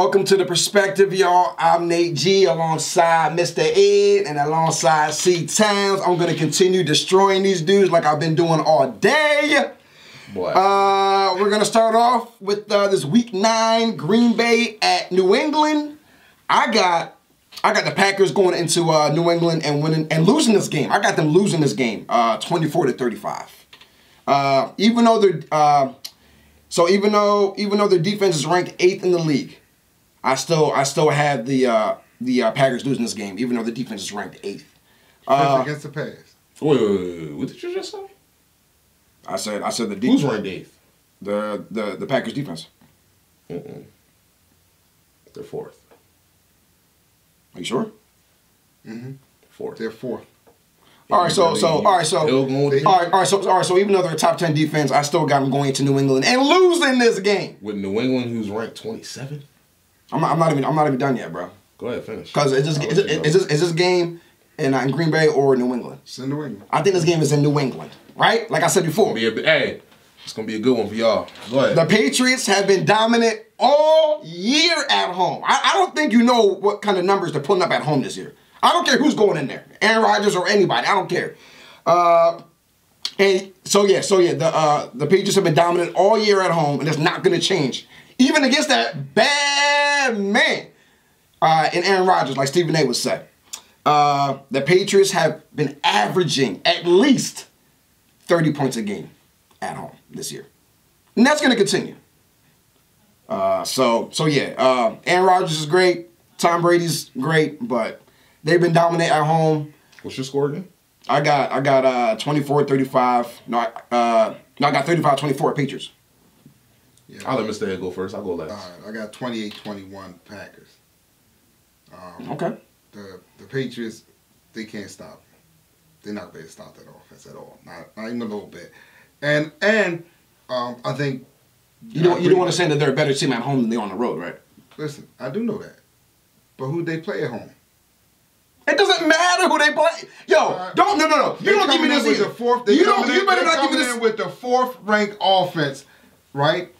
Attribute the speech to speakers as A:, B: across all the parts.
A: Welcome to The Perspective, y'all. I'm Nate G alongside Mr. Ed and alongside C. Towns. I'm going to continue destroying these dudes like I've been doing all day.
B: Boy.
A: We're going to start off with this Week 9 Green Bay at New England. I got the Packers going into New England and winning and losing this game. I got them losing this game 24-35. Even though their defense is ranked 8th in the league, I still have the Packers losing this game, even though the defense is ranked 8th.
C: Against the pass.
B: Wait. What did you just say?
A: I said the defense.
B: Who's ranked 8th?
A: The Packers defense.
B: They're 4th.
A: Are you sure?
C: Mm-hmm.
B: 4th.
C: They're 4th.
A: All right, so even though they're a top 10 defense, I still got them going into New England and losing this game.
B: With New England, who's ranked 27?
A: I'm not even done yet, bro.
B: Go ahead, finish.
A: Because is this game in Green Bay or New England?
C: It's in New England.
A: I think this game is in New England, right? Like I said before.
B: It's gonna be a good one for y'all. Go ahead.
A: The Patriots have been dominant all year at home. I don't think you know what kind of numbers they're putting up at home this year. I don't care who's going in there, Aaron Rodgers or anybody. I don't care. The Patriots have been dominant all year at home, and it's not going to change, even against that bad man in Aaron Rodgers, like Stephen A. would say. The Patriots have been averaging at least 30 points a game at home this year, and that's going to continue. Aaron Rodgers is great. Tom Brady's great, but they've been dominant at home.
B: What's your score again?
A: I got 24-35. I got 35-24 Patriots.
C: Yeah.
B: I'll let Mr. Ed go first. I'll go last.
C: All right, I got 28-21 Packers.
A: Okay.
C: The Patriots, they can't stop. They're not going to stop that offense at all. Not even a little bit. And I think
A: you don't want to say that they're a better team at home than they are on the road, right?
C: Listen, I do know that. But who they play at home?
A: It doesn't matter who they play. Yo, no. You don't give me this either. You better not give me this.
C: With the 4th ranked offense, right?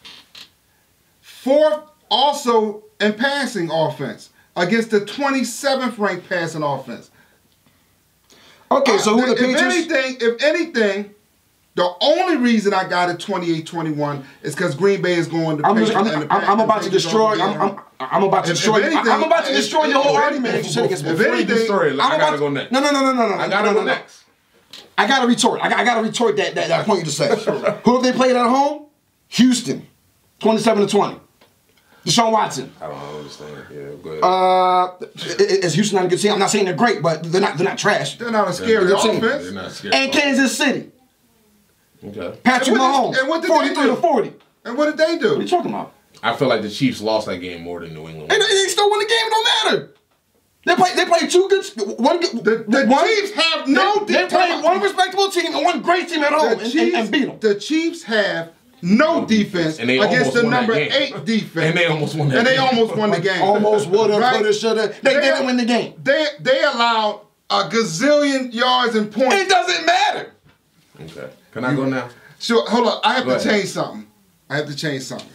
C: 4th also in passing offense against the 27th ranked passing offense.
A: Okay, so who the Patriots?
C: If anything, the only reason I got it 28-21 is because Green Bay is going to.
A: I'm about to destroy. I'm about to destroy your whole argument.
B: Before you destroy it, I gotta go next.
A: No.
B: I gotta go next.
A: I gotta retort. I gotta retort that point you just said. Who have they played at home? Houston, 27-20. Deshaun Watson.
B: I don't understand. Yeah, go ahead.
A: Is Houston not a good team? I'm not saying they're great, but they're not trash.
C: They're not a scary offense.
B: They're not scary.
A: And Kansas City.
B: Okay.
A: Patrick Mahomes, 43-40.
C: And what did they do?
A: What are you talking about?
B: I feel like the Chiefs lost that game more than New England.
A: And they still won the game. It don't matter. They played two good.
C: The Chiefs have no.
A: They played one respectable team and one great team at home and beat them.
C: The Chiefs have no defense against the number 8 defense,
B: and they almost won that game.
C: They almost won the game.
A: Almost woulda, coulda, shoulda. They didn't win the game.
C: They allowed a gazillion yards and points.
A: It doesn't matter.
B: Okay. Can I go now?
C: Sure. Hold on. I have to change something.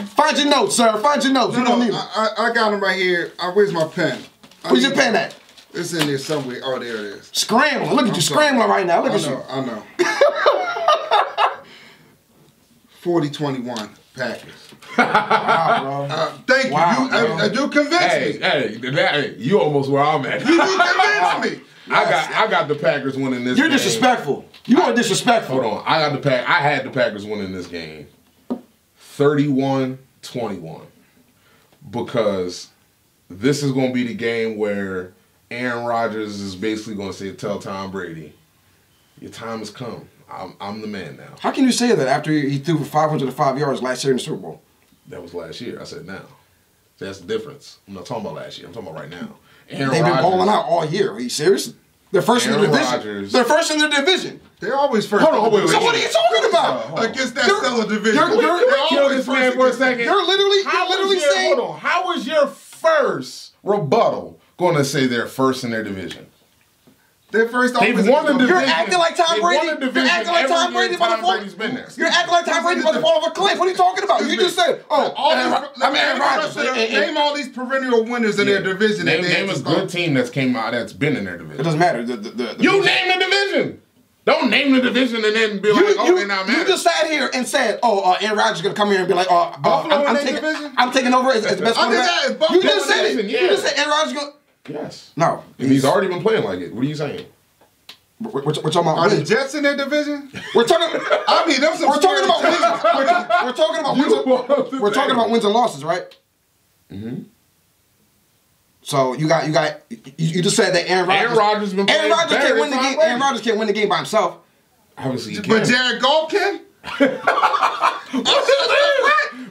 A: Find your notes, sir. Find your notes. You don't need them.
C: I got them right here. Where's my pen?
A: Where's your pen at?
C: It's in there somewhere. Oh, there it is.
A: Scrambling. Look at you scrambling right now. Look at you.
C: I know. 40-21 Packers.
A: Wow, bro.
C: Thank you.
A: Wow,
C: You convinced me.
B: Hey, you almost where I'm at.
C: You convinced me.
B: I got the Packers winning this game.
A: You're disrespectful. You are disrespectful.
B: Hold on. I had the Packers winning this game 31-21 because this is going to be the game where Aaron Rodgers is basically going to tell Tom Brady, your time has come. I'm the man now.
A: How can you say that after he threw for 505 yards last year in the Super Bowl?
B: That was last year. I said now. That's the difference. I'm not talking about last year. I'm talking about right now.
A: They've been balling out all year. Are you serious? They're first in their division. They're first in their division.
C: They're always first.
A: Hold on, so what are you talking about?
C: Against that stellar division.
B: Kill this man for a second.
A: You're literally saying.
B: Hold on. How was your first rebuttal going to say they're first in their division?
C: Their first
B: They've
C: offensive
B: won the division.
A: You're acting like Tom
B: They've
A: Brady.
B: won the
A: You're
B: division
A: acting like Tom
B: every year
A: Brady about to
B: Tom
A: fall.
B: Brady's been there.
A: You're acting like Tom Brady about to fall off a cliff. What are you talking about? You just said, Aaron Rodgers.
C: Name all these perennial winners in their division.
B: Name a good team that's been in their division.
A: It doesn't matter.
B: You name the division. Don't name the division and then be like, they're not mad.
A: You just sat here and said, Aaron Rodgers is going to come here and be like, I'm taking over as the best quarterback. You just said it. You just said Aaron Rodgers is going to...
B: Yes.
A: No.
B: And he's already been playing like it. What are you saying?
A: We're talking about
C: Are the Jets in their division?
A: We're talking.
C: I mean, them some
A: We're talking about
C: scary
A: wins. We're talking about wins. We're talking about wins and losses, right?
B: Mm-hmm.
A: So you just said that Aaron Rodgers
B: been playing.
A: Aaron Rodgers can't win the game. Aaron Rodgers can't win the game by himself.
B: Obviously, he
C: But
B: can.
C: Jared Goff can?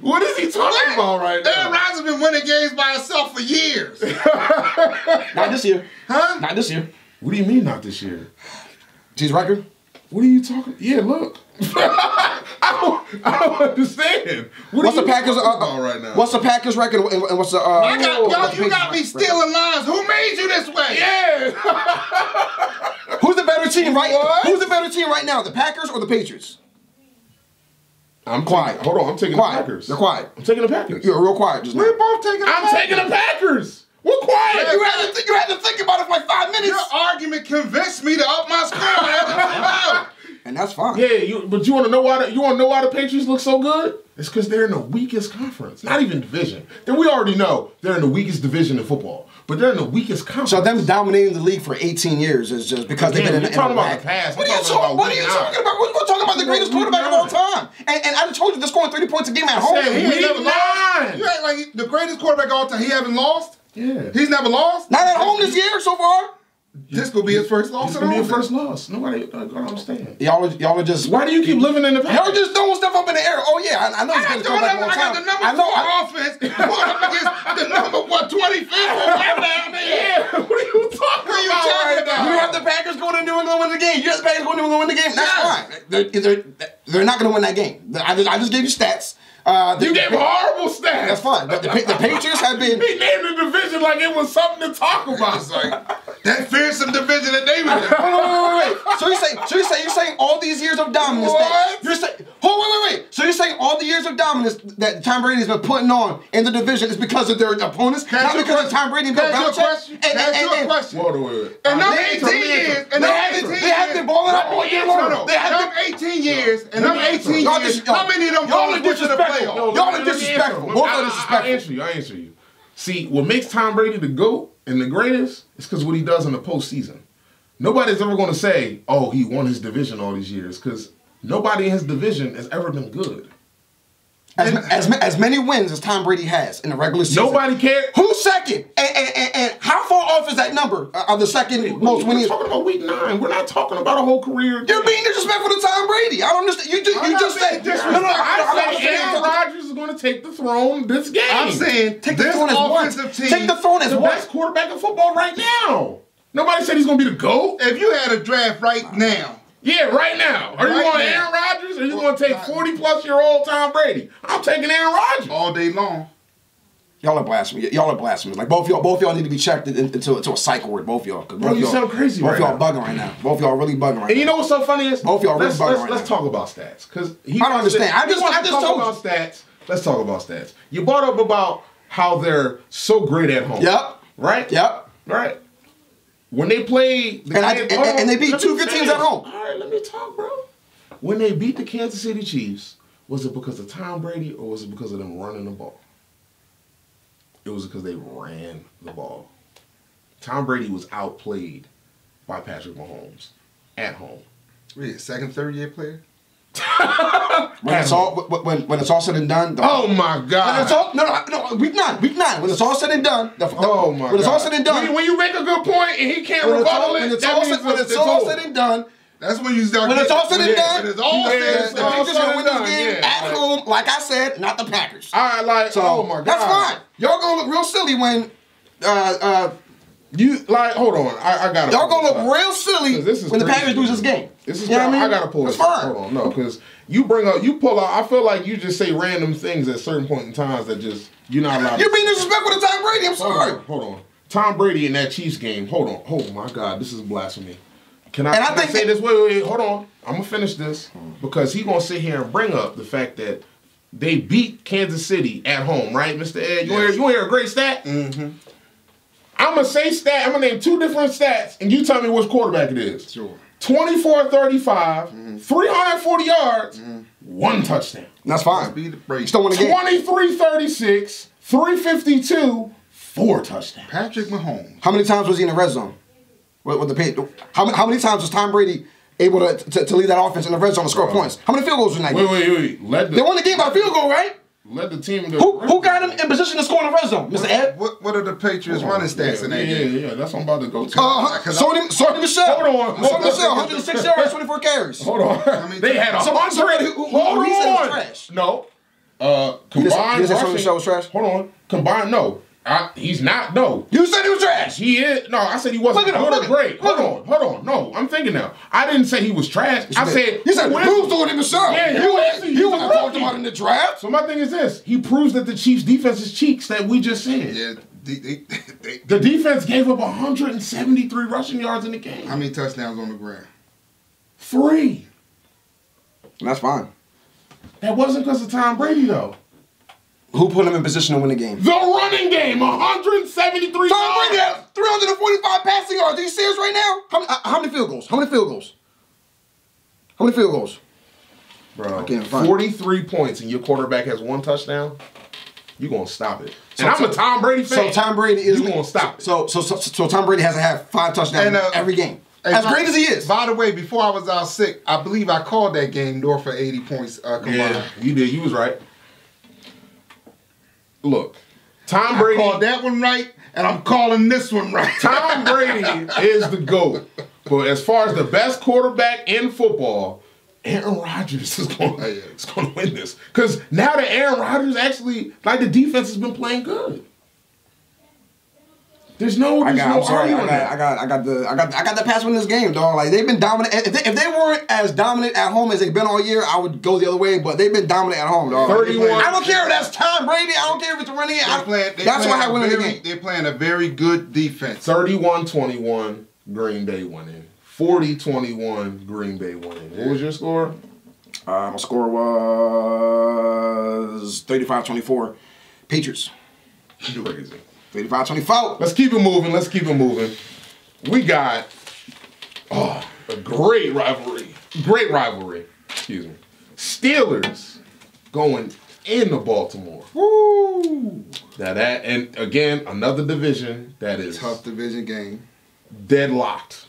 B: What is he talking about right now?
C: Aaron Rodgers been winning games by himself for years.
A: Not this year.
C: Huh?
A: Not this year.
B: What do you mean not this year?
A: His record?
B: What are you talking? Yeah, look. I don't understand.
A: What's the Packers
B: about right now?
A: What's the Packers record and what's the
C: You got me stealing lines. Who made you this way?
B: Yeah.
A: Who's the better team right?
C: What?
A: Who's the better team right now? The Packers or the Patriots?
B: I'm
A: quiet.
B: Hold on, I'm taking
A: Quiet.
B: the Packers.
A: They're quiet.
B: I'm taking the Packers.
A: You're real quiet just now.
C: We're both taking the
B: I'm taking the Packers. We're quiet.
A: You had to think about it for like 5 minutes.
C: Your argument convinced me to up my score.
A: And that's fine.
B: Yeah, but you want to know why? You want to know why the Patriots look so good? It's because they're in the weakest conference, not even division. Then we already know they're in the weakest division in football, but they're in the weakest conference.
A: So them dominating the league for 18 years is just because they've been in the
B: talking about the past.
A: What are you talking about? We're talking about the greatest quarterback of all time. And I just told you they're scoring 30 points a game at home.
C: He ain't never lost.
B: Week 9.
C: You act like the greatest quarterback of all time. He haven't lost?
B: Yeah.
C: He's never lost?
A: Not at home this year so far.
C: This could be his first loss.
B: This could be your first loss. Nobody don't understand.
A: Y'all are just.
B: Why do you keep living in the past?
A: Y'all just throwing stuff up in the air. Oh yeah, I know he's going to come back all the
C: I
A: time.
C: got the number 4 offense going up against the number 25th or whatever down there.
B: Yeah, what are you talking about right now?
A: You have the Packers going to New England win the game. You have the Packers going to New England win the game. That's fine. They're not going to win that game. I just gave you stats.
B: You gave horrible stats.
A: That's fine. The Patriots have been.
B: He named the division like it was something to talk about.
C: It's like that fearsome division that they were in.
A: Wait. So you're saying all these years of dominance.
C: What?
A: You're saying. Wait. So you're saying all the years of dominance that Tom Brady's been putting on in the division is because of their opponents, not because of Tom Brady and Bill Belichick.
C: That's your question.
B: Wait.
C: And them 18 years, and them 18 years,
A: they have been balling out all year long.
C: They have them 18 years, and them 18 years. How many of them
A: y'all are
C: goals went to the
A: disrespectful.
C: playoffs?
A: Y'all are disrespectful. Both are disrespectful.
B: I answer you. See, what makes Tom Brady the GOAT and the greatest is because what he does in the postseason. Nobody's ever going to say, oh, he won his division all these years, because nobody in his division has ever been good.
A: As many wins as Tom Brady has in the regular season.
B: Nobody cares.
A: Who's second? And how far off is that number of the second most winning?
B: We're talking about week 9. We're not talking about a whole career.
A: You're being disrespectful to Tom Brady. I don't understand. You just said
B: I said Aaron Rodgers is going to take the throne this game.
C: I'm saying
A: take the
C: this
A: throne as
C: offensive
A: what?
C: team.
A: Take the throne as
B: the
A: what?
B: best quarterback in football right now. Nobody said he's going to be the GOAT.
C: If you had a draft right now.
B: Yeah, right now. Are you
C: Right
B: going
C: now.
B: Aaron Rodgers or are you going to take 40-plus-year-old Tom Brady? I'm taking Aaron Rodgers.
C: All day long.
A: Y'all are blasphemous. Y'all are blasphemous. Like both y'all need to be checked into a psych ward. Both y'all.
B: Bro, you sound crazy right now.
A: Both y'all bugging right now. Both y'all really bugging right now.
B: And you know what's so funny is
A: both y'all really bugging right now.
B: Let's talk about stats because
A: I don't understand. I just told you.
B: About stats. Let's talk about stats. You brought up about how they're so great at home.
A: Yep.
B: Right.
A: Yep.
B: Right. When they play,
A: and they beat 2 good teams at home.
B: All right, let me talk, bro. When they beat the Kansas City Chiefs, was it because of Tom Brady or was it because of them running the ball? It was because they ran the ball. Tom Brady was outplayed by Patrick Mahomes at home.
C: Wait, second, third year player?
A: When it's all said and done.
B: Oh my God!
A: No, week 9. When it's all said and done.
B: Oh my God!
A: When it's all said and done.
B: When you make a good point and he can't rebuttal it,
A: when it's all said and done.
C: That's when you start.
A: When it's all said and done.
C: When it's all said and
A: The
C: done.
A: Patriots gonna win this game at home, like I said, not the Packers.
B: All right, like oh my God,
A: that's fine. Y'all gonna look real silly when
B: you like. Hold on, I gotta.
A: Y'all gonna look real silly when the Packers lose this game.
B: This is
A: you know what I mean?
B: I gotta pull this.
A: Fine.
B: Hold on, no, because you pull out. I feel like you just say random things at certain point in times that just you're not allowed.
A: You're being disrespectful to Tom Brady. I'm sorry.
B: Hold on. Tom Brady in that Chiefs game. Hold on. Oh my God, this is blasphemy. Can I say this? Wait, hold on. I'm gonna finish this because he's gonna sit here and bring up the fact that they beat Kansas City at home, right, Mr. Ed? You want to hear a great stat?
C: Mm-hmm.
B: I'm gonna say stat. I'm gonna name two different stats, and you tell me which quarterback it is.
C: Sure.
B: 24-35, 340 yards, 1 touchdown.
A: That's fine.
C: Be the Brady.
A: Still won the game.
B: 23-36, 352, 4 touchdowns.
C: Patrick Mahomes.
A: How many times was he in the red zone? With the pay? How many times was Tom Brady able to lead that offense in the red zone and score points? How many field goals was in that game?
B: Wait.
A: They won the game by field goal, right?
B: Led the team.
A: Who got him in position to score in the red zone? Mr. Ed?
C: What are the Patriots running stats in that game?
B: Yeah, that's what I'm about to go to.
A: Sony Michelle.
B: Hold on.
A: Sony Michelle, 106 yards, 24 carries.
B: Hold on. They had a
A: somebody who said was trash.
B: No.
A: You
B: Combined
A: said Sony Michelle was trash?
B: Hold on. Combined, no. He's not, no.
A: You said he was trash.
B: He is. No, I said he wasn't good or great. Hold on. No, I'm thinking now. I didn't say he was trash. I said...
A: You said who's doing it himself?
B: Yeah,
A: you wasn't talking about in the draft.
B: So my thing is this. He proves that the Chiefs' defense is cheeks that we just said.
C: Yeah.
B: The defense gave up 173 rushing yards in the game.
C: How many touchdowns on the ground?
B: 3.
A: That's fine.
B: That wasn't because of Tom Brady, though.
A: Who put him in position to win the game?
B: The running game, 173
A: Tom Brady has 345 passing yards. Are you serious right now? How many field goals? How many field goals?
B: Bro,
A: I can't find
B: 43 points and your quarterback has 1 touchdown, you're going to stop it. And I'm a Tom Brady fan.
A: So Tom Brady is...
B: You're going to stop it.
A: So Tom Brady has to have 5 touchdowns every game. As great as he is.
C: By the way, before I was out sick, I believe I called that game north of 80 points combined.
B: Yeah, you did. You was right. Look, Tom Brady...
C: I called that one right, and I'm calling this one right.
B: Tom Brady is the GOAT. But as far as the best quarterback in football, Aaron Rodgers is going to win this. Because now that Aaron Rodgers actually, like, the defense has been playing good. There's no
A: I got
B: that.
A: the pass win this game, dog. Like, they've been dominant. If they weren't as dominant at home as they've been all year, I would go the other way. But they've been dominant at home, dog.
B: 31.
A: I don't care if that's Tom Brady. I don't care if it's running. That's why I win the game.
C: They're playing a very good defense.
B: 31-21, Green Bay winning. 40-21, Green Bay winning. What was your score?
A: My score was 35-24. Patriots.
B: Crazy.
A: 35-24.
B: Let's keep it moving. We got a great rivalry. Excuse me. Steelers going into Baltimore.
C: Woo!
B: Now that, and again, another division that is
C: Tough division game.
B: deadlocked.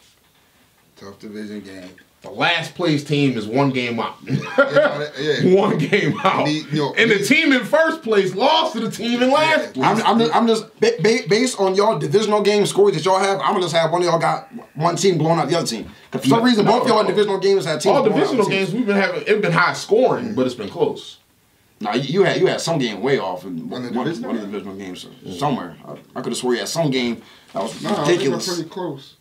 C: Tough division game.
B: The last place team is 1 game out.
C: Yeah.
B: 1 game out. And the team in first place lost to the team in last place.
A: I'm just based on y'all divisional game scores that y'all have. I'm gonna just have one of y'all got one team blowing out the other team. For some reason, both y'all in divisional games had teams.
B: All
A: blowing
B: divisional
A: out
B: games we've been having, it's been high scoring, but it's been close.
A: No, you had some game way off in one of the divisional games somewhere. I could have swore you had some game that was ridiculous.
C: I think we're pretty close.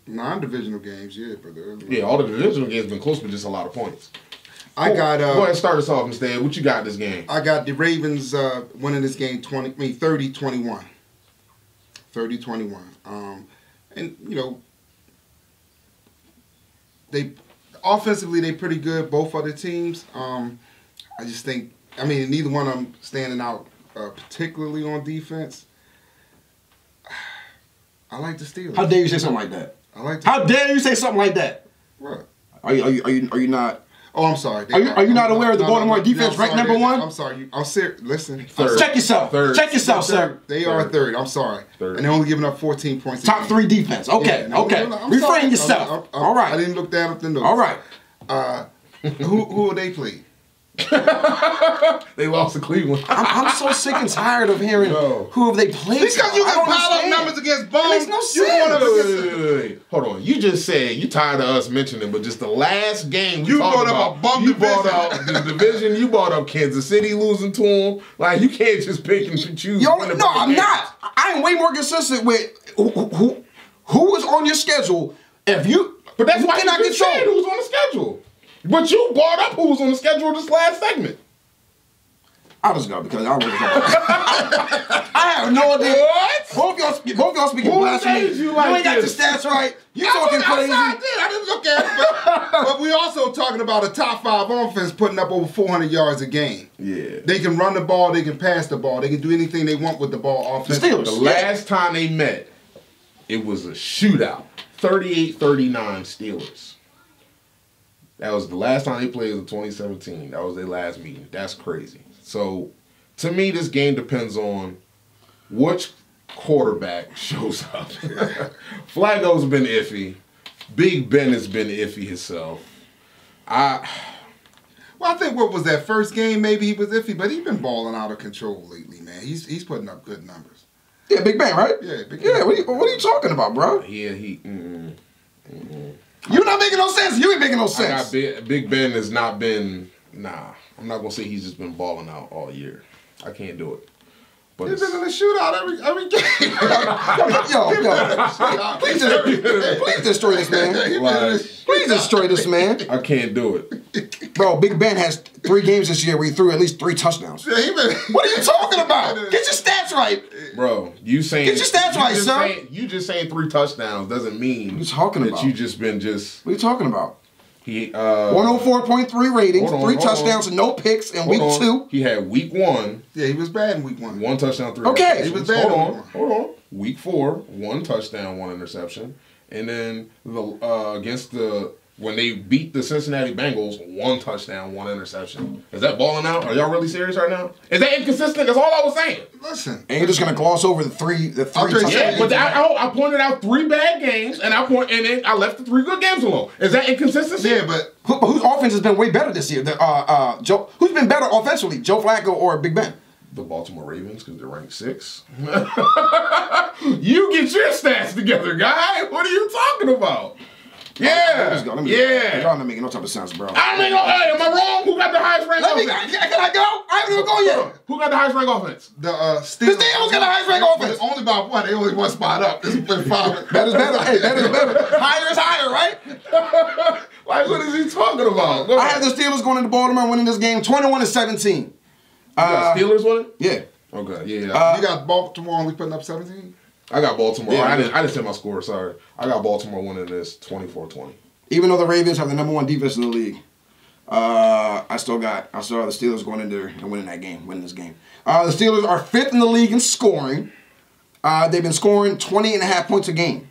C: Non-divisional games, yeah, but
B: all the divisional games have been close, but just a lot of points.
C: Go ahead
B: and start us off, Mr. Ed. What you got this game?
C: I got the Ravens winning this game 30-21. 30-21. And they offensively they pretty good, both other teams. I just think neither one of them standing out particularly on defense. I like the Steelers.
A: How dare you say something like that? How dare you say something like that?
C: What?
A: Are you not?
C: Oh, I'm sorry.
A: Are you not aware of the Baltimore defense ranked number 1?
C: I'm sorry. I'm serious. Listen.
A: Check yourself. Check yourself, sir.
C: They are third. I'm sorry. And they're only giving up 14 points.
A: Top 3 defense. Okay. Refrain yourself. All right.
C: I didn't look that up the notes.
A: All right.
C: Who they played?
B: They lost to Cleveland.
A: I'm so sick and tired of hearing who have they played.
C: Because you can pile up numbers against Bones.
A: It makes no sense.
B: Wait. Hold on. You just said you tired of us mentioning, but just the last game
C: you brought up a bum division.
B: You brought up the division. You brought up Kansas City losing to them. Like, you can't just pick and choose.
A: No, I'm not. I am way more consistent with who was on your schedule. But
B: that's why you just said who was on the schedule. But you brought up who was on the schedule this last segment.
A: I'll just go because I don't really know. I have no idea.
B: What?
A: Both y'all speaking
B: Who
A: blasphemy.
B: made you like
A: ain't got your
B: this?
A: stats right. You talking crazy.
C: I didn't look at it, but we also talking about a top 5 offense putting up over 400 yards a game.
B: Yeah.
C: They can run the ball, they can pass the ball, they can do anything they want with the ball offensively.
A: The Steelers.
B: The last time they met, it was a shootout. 38-39 Steelers. That was the last time they played in 2017. That was their last meeting. That's crazy. So, to me, this game depends on which quarterback shows up. Flacco's been iffy. Big Ben has been iffy himself.
C: Well, I think what was that first game? Maybe he was iffy, but he's been balling out of control lately, man. He's putting up good numbers.
A: Yeah, Big Ben, right?
C: Yeah, Big Ben.
A: Yeah, what are you talking about, bro?
B: Yeah,
A: You're not making no sense. You ain't making no sense.
B: Big Ben has not been. Nah, I'm not gonna say he's just been balling out all year. I can't do it. But
C: He's been in a shootout every game.
A: Yo, please destroy this man.
B: like,
A: Please destroy this man.
B: I can't do it.
A: Bro, Big Ben has 3 games this year where he threw at least 3 touchdowns.
C: Yeah,
A: What are you talking about? Get your stats right.
B: Bro, you saying
A: Get your stats right, sir.
B: You just saying 3 touchdowns doesn't mean
A: What are you talking
B: that
A: about?
B: you just been just
A: What are you talking about?
B: he
A: 104.3 ratings,
B: Hold on,
A: 3
B: hold
A: touchdowns, and no picks in week 2.
B: He had week 1,
C: Yeah, he was bad in week 1.
B: 1 touchdown, 3
A: Okay.
B: interceptions.
C: He was bad in
B: Hold
C: week
B: on,
C: one.
B: hold on. Week 4, 1 touchdown, 1 interception, and then against when they beat the Cincinnati Bengals, 1 touchdown, 1 interception. Is that balling out? Are y'all really serious right now? Is that inconsistent? That's all I was saying.
C: Listen,
A: And you're just gonna gloss over the three touchdowns.
B: Yeah, but I pointed out 3 bad games, and then I left the 3 good games alone. Is that inconsistency?
C: yeah, but
A: Whose offense has been way better this year? Who's been better offensively, Joe Flacco or Big Ben?
B: The Baltimore Ravens, because they're ranked 6. You get your stats together, guy. What are you talking about? Yeah,
A: Y'all
B: yeah.
A: not making no type of sense, bro.
B: I don't know. Hey, am I wrong? Who got the highest ranked offense?
A: Can I go? I haven't even gone yet.
B: Who got the highest ranked offense?
C: the Steelers
A: got the highest ranked offense.
C: Only about what? They only 1 spot up. This is 5.
A: Better. Hey, better is better. Higher is higher, right?
B: Like, what is he talking about? Go
A: I
B: ahead.
A: have the Steelers going into Baltimore winning this game 21-17.
B: You got Steelers winning?
A: Yeah.
B: Okay, yeah.
C: You got Baltimore only putting up 17?
B: I got Baltimore.
A: Yeah,
B: I didn't say my score, sorry. I got Baltimore winning this 24-20.
A: Even though the Ravens have the #1 defense in the league, I still have the Steelers going in there and winning this game. The Steelers are 5th in the league in scoring. They've been scoring 20.5 points a game.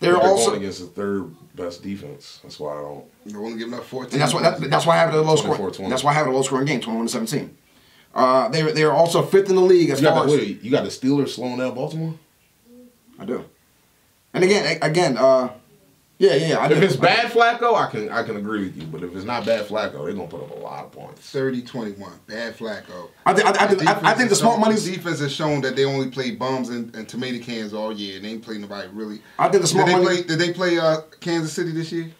A: They're also
B: going against the 3rd best defense. That's why I don't.
C: They're only giving up 14.
A: and that's why I have it a low scoring.
B: 24-20.
A: That's why I have it a low scoring game, 21-17. They're also 5th in the league as far as
B: You got the Steelers slowing down Baltimore?
A: I do. And again, yeah.
B: If it's bad Flacco, I can agree with you. But if it's not bad Flacco, they're gonna put up a lot of points.
C: 30-21. Bad Flacco.
A: I think the smart money's.
C: defense has shown that they only play bums and tomato cans all year. They ain't played nobody really.
A: I think the smart money.
C: Did they play Kansas City this year?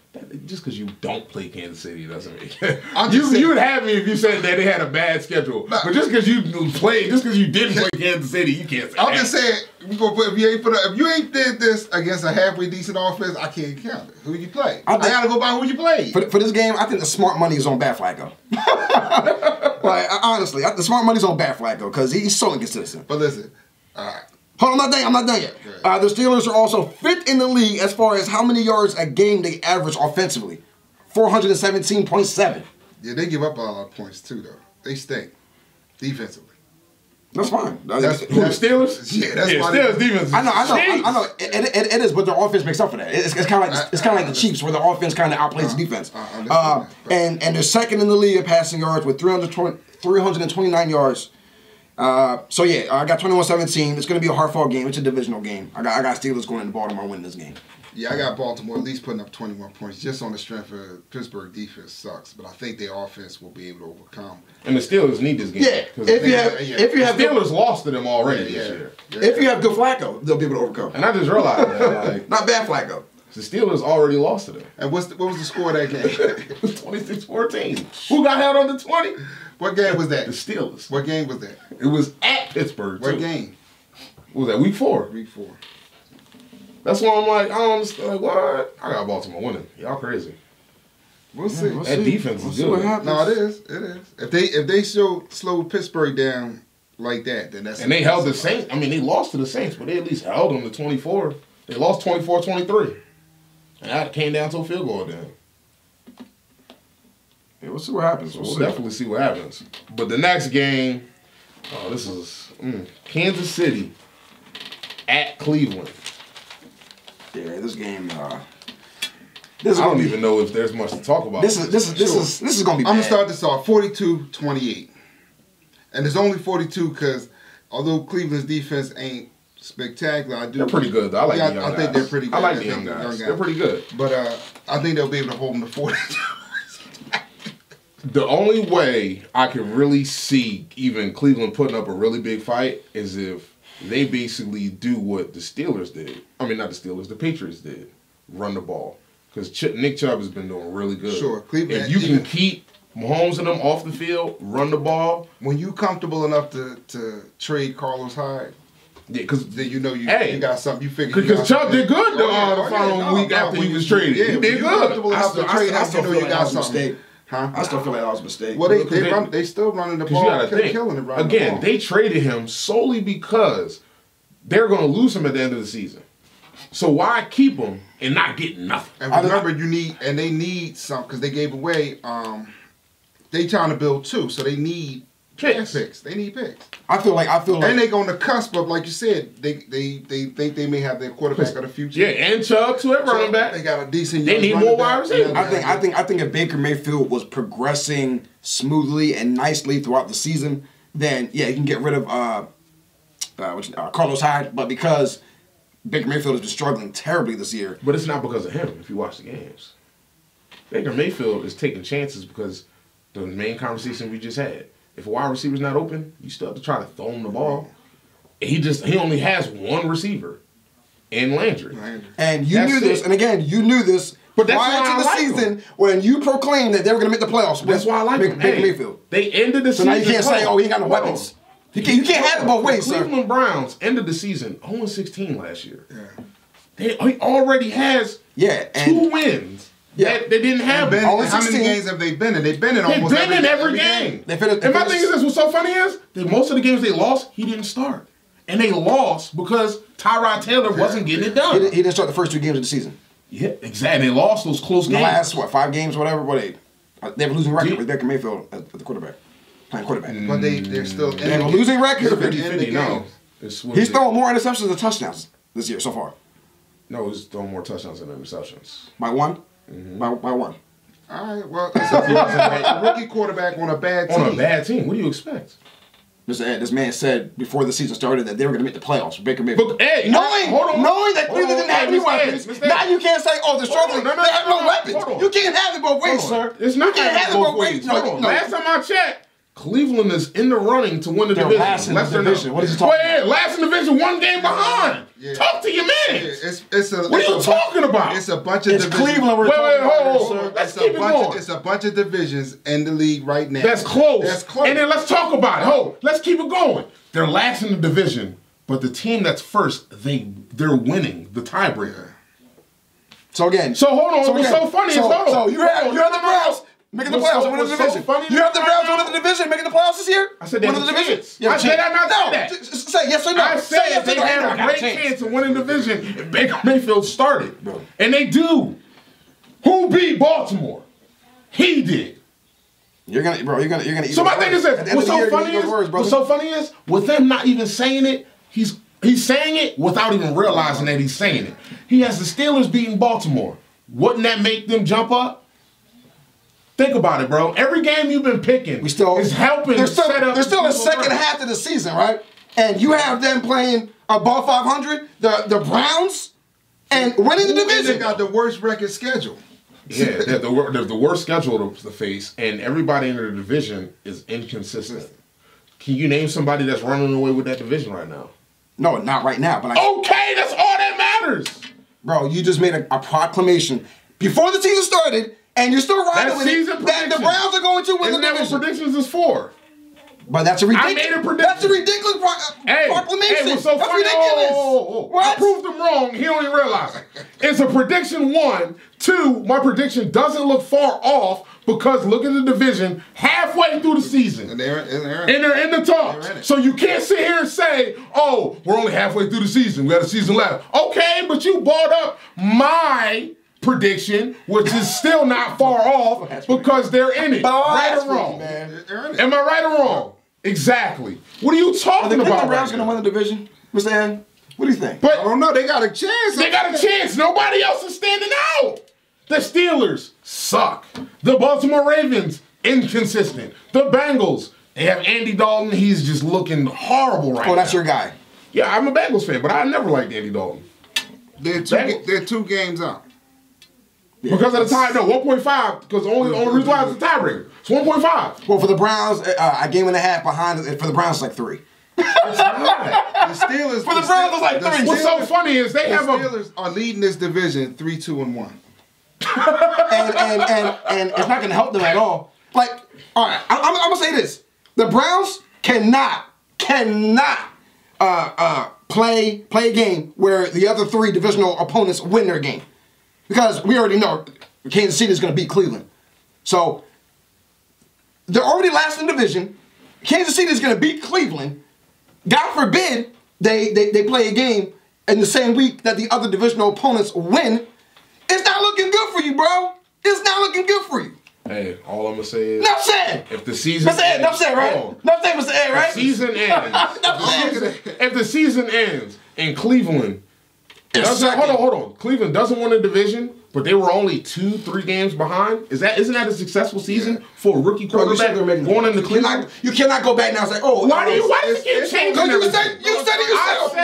B: Just because you don't play Kansas City doesn't make it.
C: I'm just saying-
B: You would have me if you said that they had a bad schedule. But just because you didn't play Kansas City, you can't say
C: I'm
B: that.
C: just saying, if you ain't did this against a halfway decent offense, I can't count it. Who you play? I gotta go by who you played.
A: For this game, I think the smart money is on Bad Flacco. Honestly, the smart money's on Bad Flacco because he's so inconsistent.
C: But listen, all right.
A: Hold on, I'm not done yet. The Steelers are also 5th in the league as far as how many yards a game they average offensively. 417.7.
C: Yeah, they give up a lot of points too, though. They stink defensively.
A: That's fine.
B: Who, the Steelers?
C: Yeah, that's why
B: Steelers defense.
A: I know. It is, but their offense makes up for that. It's kind of like the Chiefs, where the offense kind of outplays the defense. And they're 2nd in the league in passing yards with 329 yards. So yeah, I got 21-17. It's going to be a hard-fought game. It's a divisional game. I got Steelers going into Baltimore winning this game.
C: Yeah, I got Baltimore at least putting up 21 points just on the strength of Pittsburgh defense sucks, but I think their offense will be able to overcome.
B: And the Steelers need this game.
A: Yeah, if you have
B: Steelers lost to them already this year.
C: Yeah.
A: If you have good Flacco, they'll be able to overcome.
B: And I just realized that
A: Not bad Flacco.
B: the Steelers already lost to them.
C: And what was the score of that game?
B: It was 26-14. Who got held on the 20?
C: What game was that?
B: The Steelers.
C: What game was that?
B: It was at Pittsburgh, too.
C: What game?
B: What was that, week 4?
C: Week 4.
B: That's why I'm like, I don't understand. Like, what? I got Baltimore winning. Y'all crazy.
C: We'll see.
B: That defense is
A: See what
B: good.
A: happens.
C: No, it is. If they slow Pittsburgh down, like that, then that's...
B: And they held the Saints. I mean, they lost to the Saints, but they at least held them to 24. They lost 24-23. And that came down to a field goal then.
A: Yeah, we'll see what happens.
B: We'll definitely see what happens. But the next game, this is Kansas City at Cleveland.
A: Yeah, this game.
B: I don't even know if there's much to talk about.
A: This is gonna be bad.
C: I'm gonna start this off 42-28, and it's only 42 because although Cleveland's defense ain't spectacular,
B: they're pretty good though. I like the young guys.
C: I think they're pretty good.
B: I like the young guys. They're pretty good.
C: But I think they'll be able to hold them to 42.
B: The only way I can really see even Cleveland putting up a really big fight is if they basically do what the Steelers did. I mean, not the Steelers, the Patriots did. Run the ball. Because Nick Chubb has been doing really good.
C: Sure. Cleveland,
B: if you can keep Mahomes and them off the field, run the ball.
C: When you comfortable enough to trade Carlos Hyde,
B: yeah, because
C: then you know you got something. You figure
B: because Chubb did good the following week after he was traded.
C: Yeah,
B: he did good.
C: I still feel like that was a mistake.
A: Huh? I still feel like that was a mistake.
C: Well, they still running the ball.
B: You gotta think.
C: Killing it
B: Again, they traded him solely because they're going to lose him at the end of the season. So why keep him and not get nothing?
C: And remember, they need some because they gave away. They trying to build two, so they need picks. They need picks.
A: I feel like,
C: and they on the cusp of, like you said, they think they may have their quarterback of the future.
B: Yeah, and Chubb too at running back.
C: They got a decent.
B: They need more wide receivers.
A: I think if Baker Mayfield was progressing smoothly and nicely throughout the season, then yeah, you can get rid of Carlos Hyde. But because Baker Mayfield has been struggling terribly this year,
B: but it's not because of him. If you watch the games, Baker Mayfield is taking chances because the main conversation we just had. If a wide receiver's not open, you still have to try to throw him the ball. He only has one receiver in Landry.
A: And you knew this, and again, you knew this prior to the season when you proclaimed that they were going to make the playoffs.
B: That's why I like
A: Baker Mayfield.
B: They ended the season.
A: So now you can't say, oh, he ain't got no weapons. You can't have it both ways, sir.
B: Cleveland Browns ended the season 0-16 last year. Yeah. He already has 2 wins. Yeah, they didn't have.
C: How many games have they been in? They've been in almost
B: every game. And my thing is this: what's so funny is that most of the games they lost, he didn't start, and they lost because Tyrod Taylor wasn't getting it done.
A: He didn't start the first 2 games of the season.
B: Yeah, exactly. They lost those close games.
A: The last 5 games, whatever. They have a losing record with Baker Mayfield at the quarterback, playing quarterback.
C: But they're still.
A: They have a losing record.
B: 50-50. No,
A: he's throwing more interceptions than touchdowns this year so far.
B: No, he's throwing more touchdowns than interceptions.
A: By 1. Mm-hmm. By 1.
C: All right, well, a rookie quarterback on a bad team.
B: On a bad team, what do you expect?
A: This man said before the season started that they were going to make the playoffs with Baker Mayfield.
B: But, hey,
A: knowing that Cleveland didn't have any weapons, now you can't say, oh, they're struggling. They have no weapons. You can't have it both ways, sir.
B: It's not going to have it both ways. Last time I checked, Cleveland is in the running to win the division.
A: Last in the division. What is he talking about?
B: Last in the division, 1 game behind. Yeah. Talk to your man. What are you talking about?
C: It's a bunch of divisions.
A: Cleveland.
B: Wait, hold on. Let's keep it going.
C: It's a bunch of divisions in the league right now.
B: That's close. And then let's talk about it. Let's keep it going. They're last in the division, but the team that's first, they're winning the tiebreaker.
A: So again.
B: So hold on. What's so funny is
A: So you have the Browns making the playoffs, winning the division. You have the Browns winning the division, making the playoffs this year?
B: I said they have a chance. Did I not say that?
A: Say yes or no.
B: I said they have a great chance of winning the division if Baker Mayfield started. And they do. Who beat Baltimore? He did.
A: You're gonna eat.
B: So my thing is this. What's so funny is with them not even saying it, he's saying it without even realizing that he's saying it. He has the Steelers beating Baltimore. Wouldn't that make them jump up? Think about it, bro. Every game you've been picking is helping set up.
A: There's still a second half of the season, right? And you have them playing above 500, the Browns, and winning the division.
C: They got the worst record schedule.
B: Yeah, they're the worst schedule to face, and everybody in the division is inconsistent. Can you name somebody that's running away with that division right now?
A: No, not right now. But
B: okay, that's all that matters.
A: Bro, you just made a proclamation before the season started. And you're still riding with it. That the Browns are going to win the division.
B: That's what predictions is for.
A: But that's a ridiculous.
B: I made a prediction.
A: That's a ridiculous proclamation.
B: Hey, what's so
A: that's
B: funny?
A: ridiculous.
B: I proved him wrong. He don't even realize it. It's a prediction 1. 2, my prediction doesn't look far off because look at the division halfway through the season.
C: And they're
B: in the talks. So you can't sit here and say, oh, we're only halfway through the season. We got a season left. Okay, but you bought up my prediction, which is still not far off because they're in it. Right or wrong? Am I right or wrong? Exactly. What are you talking about?
A: Are the Browns going to win the division, Mr. Ed? What do you think?
C: But I don't know. They got a chance.
B: They got a chance. Nobody else is standing out. The Steelers suck. The Baltimore Ravens, inconsistent. The Bengals, they have Andy Dalton. He's just looking horrible right now.
A: Oh, that's your guy.
B: Yeah, I'm a Bengals fan, but I never liked Andy Dalton.
C: They're 2 games out.
B: Yeah. Because of the tie, no, 1.5, because the only reason why it's a tiebreaker. It's 1.5.
A: Well, for the Browns, a game and a half behind. For the Browns, it's like 3.
B: It's not.
C: The Steelers.
A: For the Browns, it's like 3.
B: What's so funny is the
C: Steelers are leading this division 3-2-1.
A: and it's not going to help them at all. Like, all right, I'm going to say this: the Browns cannot play a game where the other 3 divisional opponents win their game, because we already know Kansas City is going to beat Cleveland. So they're already last in the division. Kansas City is going to beat Cleveland. God forbid they play a game in the same week that the other divisional opponents win. It's not looking good for you, bro. It's not looking good for you.
B: Hey, all I'm going to say is...
A: Enough said.
B: If the season...
A: Mr. Ed, enough said, right? Enough said, Mr. Ed, right?
B: The season ends. If the season ends and Cleveland... Hold on. Cleveland doesn't win a division, but they were only 2-3 games behind. Isn't that a successful season for a rookie quarterback going into Cleveland?
A: You cannot go back now and say, oh...
B: Why does it keep changing?
A: You said it yourself.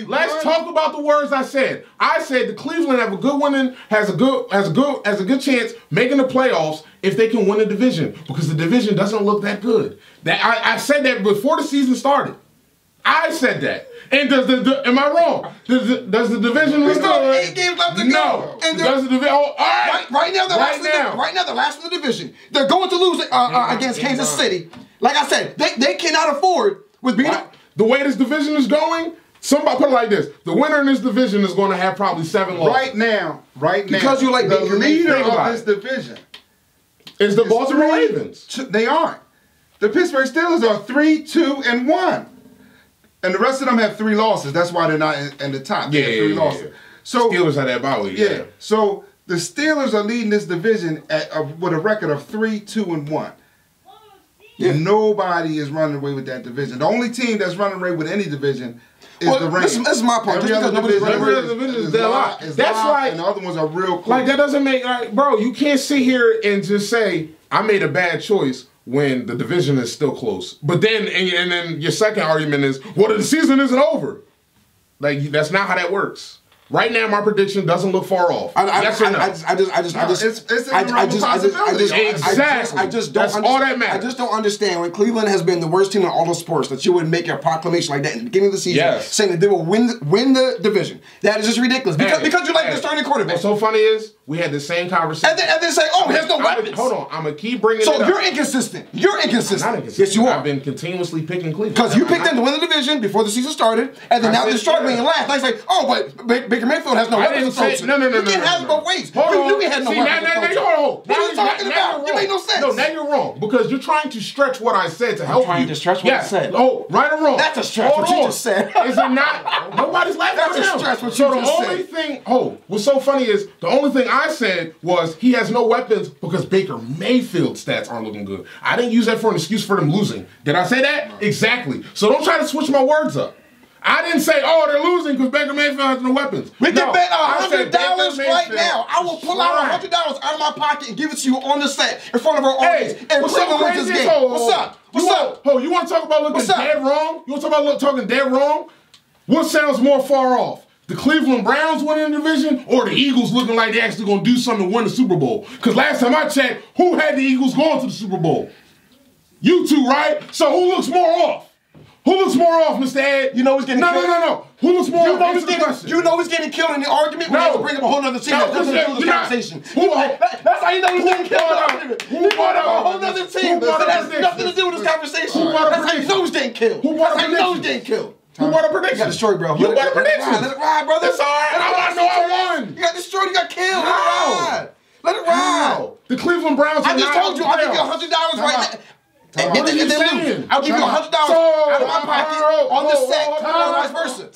B: Let's talk about the words I said. I said the Cleveland have a good winning, has a good chance making the playoffs if they can win a division, because the division doesn't look that good. I said that before the season started. I said that. And am I wrong? Does the division look good?
A: 8 games left to go.
B: No.
A: And
B: does the division? All right.
A: Right now, they're last in the division. They're going to lose against Kansas City. Like I said, they cannot afford with being
B: the way this division is going. Somebody put it like this: the winner in this division is going to have probably 7 losses.
C: Right now,
A: because you like
C: the leader of this division
B: is the Baltimore Ravens.
C: They aren't. The Pittsburgh Steelers are 3-2-1. And the rest of them have 3 losses. That's why they're not in the top. They have 3 losses.
B: Yeah.
C: So
B: Steelers had that bye week. Yeah.
C: So the Steelers are leading this division with a record of 3-2-1. Yeah. Nobody is running away with that division. The only team that's running away with any division is the Rams.
A: This is my point.
B: Every other division is dead lot. That's like,
C: and the other ones are real close.
B: Like, that doesn't make, bro, you can't sit here and just say, I made a bad choice when the division is still close. But then, and then your second argument is, well, the season isn't over. Like, that's not how that works. Right now, my prediction doesn't look far off. Exactly. That's all that matters.
A: I just don't understand when Cleveland has been the worst team in all of sports that you would make a proclamation like that in the beginning of the season, saying that they will win the division. That is just ridiculous because you like the starting quarterback.
B: What's so funny is we had the same conversation,
A: and then say, "Oh, he has no weapons."
B: Hold on, I'm gonna keep bringing it up.
A: So you're inconsistent. You're inconsistent.
B: I'm not inconsistent.
A: Yes, you are.
B: I've been continuously picking Cleveland
A: because you picked them to win the division before the season started, and then now they're struggling and last. I say, "Oh, but Baker Mayfield has no weapons."
B: No.
A: You can't have it both ways. You had no weapons. What are you talking about? You make no sense.
B: No, now you're wrong because you're trying to stretch what I said to help you.
A: Trying to stretch what I said.
B: Oh, right or wrong?
A: That's a stretch. What you just said.
B: Is it not? Nobody's laughing at him.
A: That's a stretch. What you
B: so
A: just
B: the only thing. Oh, what's so funny is the only thing I said was he has no weapons because Baker Mayfield's stats aren't looking good. I didn't use that for an excuse for them losing. Did I say that? No. Exactly. So don't try to switch my words up. I didn't say, oh, they're losing because Baker Mayfield has no weapons.
A: We can bet $100 right now. I will pull out $100 out of my pocket and give it to you on the set in front of our audience. And Cleveland wins this game. What's up? What's up?
B: Oh, you want to talk about looking dead wrong? You want to talk about talking dead wrong? What sounds more far off? The Cleveland Browns winning the division or the Eagles looking like they're actually going to do something to win the Super Bowl? Because last time I checked, who had the Eagles going to the Super Bowl? You two, right? So who looks more off? Who looks more more off, Mr. Ed?
A: You know who's getting killed?
B: No. Who looks more off? Answer the question.
A: You know who's getting killed in the argument? We have to bring up a whole nother team.
B: No,
A: That's nothing to do with this conversation. That's how you know who's getting killed in the argument. Who brought up a whole nother team? That has nothing to do with this conversation. That's how you know who's getting killed. That's how you know who's getting killed.
B: Who bought a prediction?
A: You got destroyed, bro.
B: You bought a prediction.
A: Let it ride, brother.
B: It's all right. I know I won.
A: You got destroyed. You got killed. Let it ride. Let it ride.
B: The Cleveland Browns.
A: I just told you. I'll give you $100 right now.
B: What are you saying?
A: I'll give you $100 out of my pocket on the set, or vice versa.